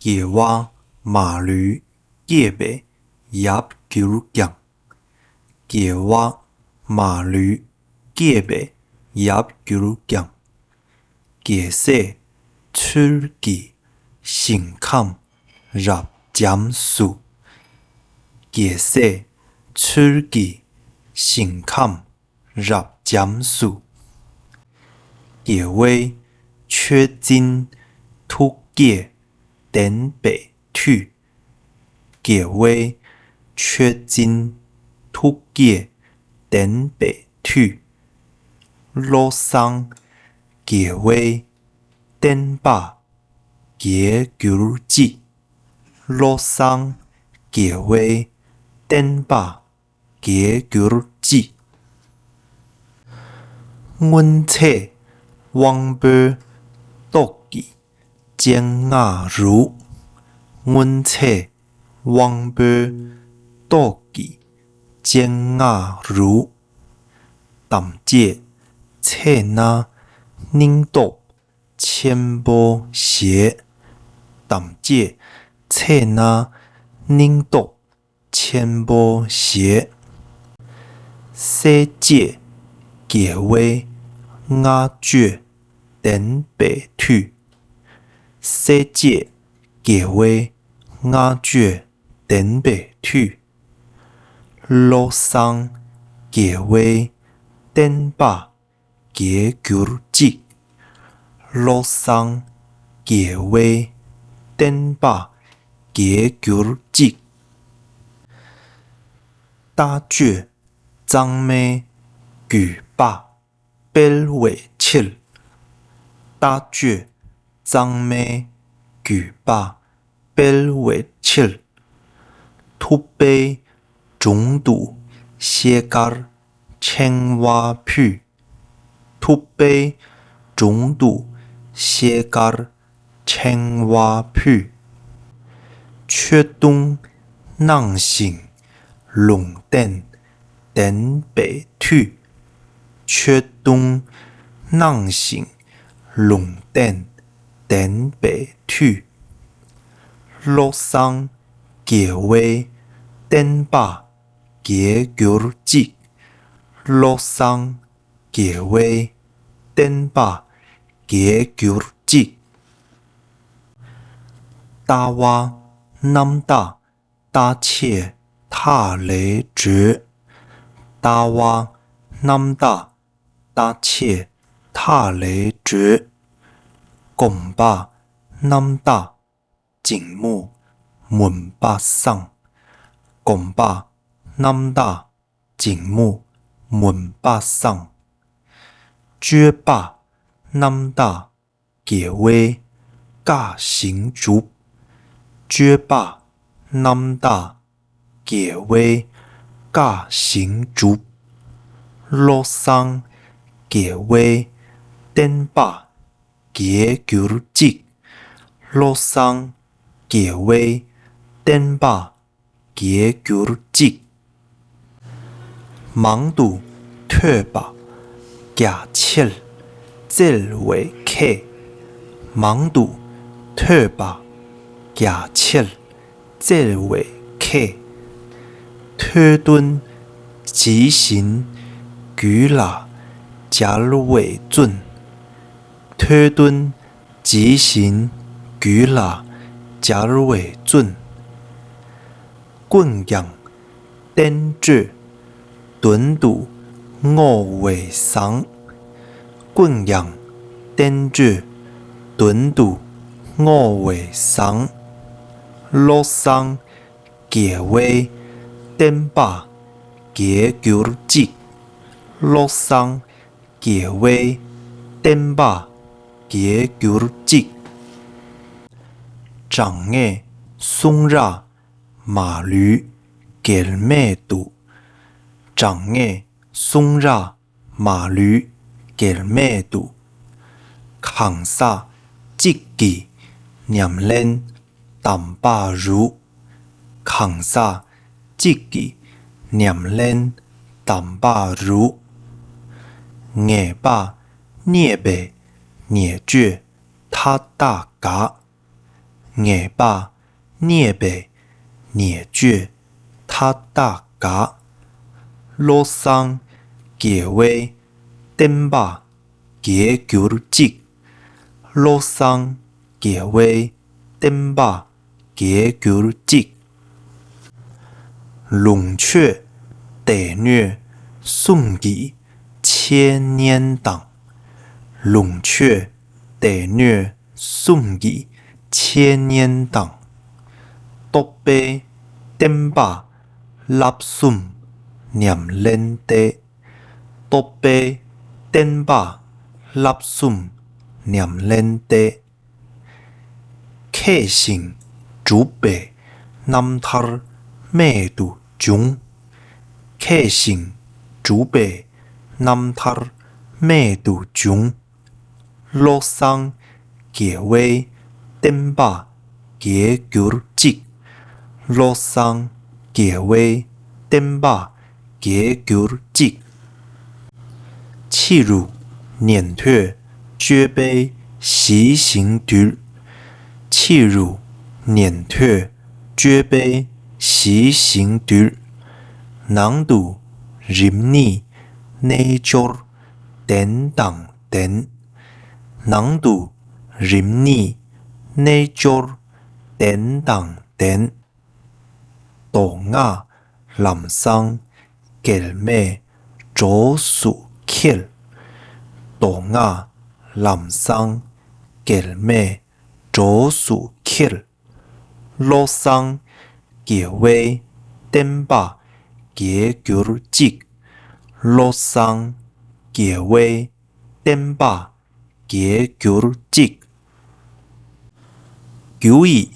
野蛙、马驴、野马、野球匠。野蛙、马驴、野马、野球匠。野说出去心坎入针数。野说出去心坎入针数。野话缺金突野等白腿。野话缺金突野等白腿。路上野话等把野球子。路上野话等把野球子。阮册往背倒去尖牙如。阮册往背倒去尖牙如。淡节册那领导千波鞋。淡节册那领导千波鞋。世界野话鸦雀等白腿。世界野话鸦雀等白腿。路上野话等把野球子。路上野话等把野球子。大绝张妹举把北尾七。大绝张妹举把北尾七。突背中度斜杆青蛙皮。突背中度斜杆青蛙皮。缺东囊性龙灯等白腿。缺东囊性龙灯等白腿。路上野话等把野球子。路上野话等把野球子。大蛙南大大切踏雷折。大蛙南大大切踏雷折。公巴南大景木门巴上。公巴南大景木门巴上。绝巴南大野话假行竹。绝巴南大野话假行竹。路上野话等把野球子。路上野话等把野球子。忙度退把假切这为客。忙度退把假切这为客。推敦执行举啦假为准。推敦执行举啦假为准。棍样等住蹲度五为上。棍样等住蹲度五为上。路上野话等把野球子。路上野话等把野球子。长眼松ra马驴给马肚。长眼松ra马驴给马肚。扛沙积极念练淡把如。扛沙积极念练淡把如。眼把捏背捏脚他大家。nghệ ba, nhẹ bề, nhẹ chuyện, thắt đà cá. Lô sang, ghé vây, tên ba, ghé cứu chích. Lô sang, ghé vây, tên ba, ghé cứu chích. Lũng雀逮虐送给千年党，龙雀逮虐送给千年党。独杯颠把lapsum niệm lên tế，独杯颠把lapsum niệm lên tế。客行主北南塔咩度中，客行主北南塔咩度中。路上结尾颠把结球击，路上结尾颠把结球击。弃乳碾退绝杯习行毒，弃乳碾退绝杯习行毒。难度任你内角等等等。难度任你内角等等等。大雅南山结咩左数克，大雅南山结咩左数克。路上结尾颠把结球击，路上结尾颠把结球击。球衣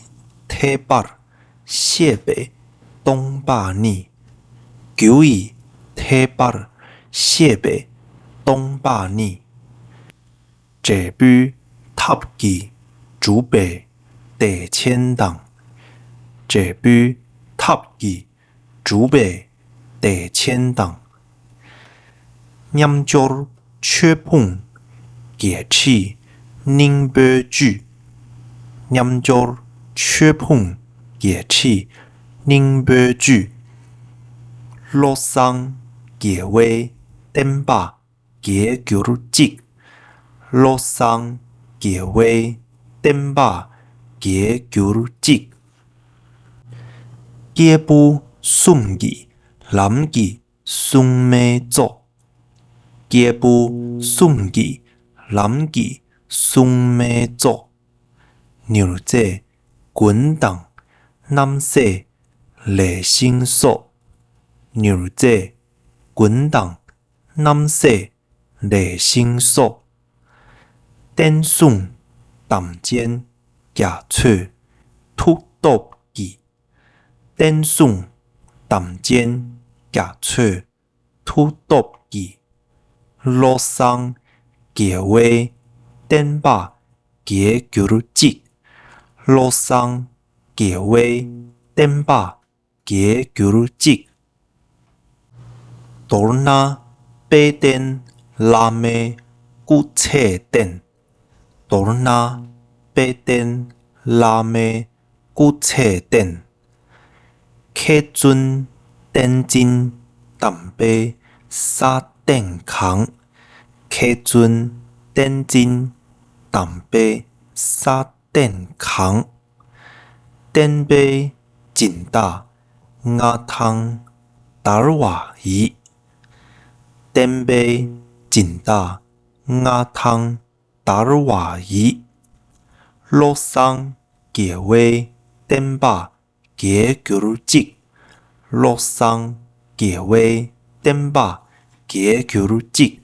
贴把西北东把你，球衣贴把西北东把你。这部塔基主北第千档，这部塔基主北第千档。念角缺碰解气宁波剧，念角缺碰解气宁波剧。路上结尾颠把结球击，路上结尾颠把结球击。结步送给南给送咩做，结步送给南给送咩做。牛仔滚蛋南西雷星所，牛仔滚蛋南西雷星所。电送淡尖夹脆突多记，电送淡尖夹脆突多记。路上结尾颠把结球击，路上结尾颠把结球击。多那北电拉咩古车电，多那北电拉咩古车电。客尊电金淡杯沙电扛，客尊电金淡杯沙电扛。电杯真大牙汤达尔瓦伊，电杯真大牙汤达尔瓦伊。路上结尾电把结球击，路上结尾电把结球击。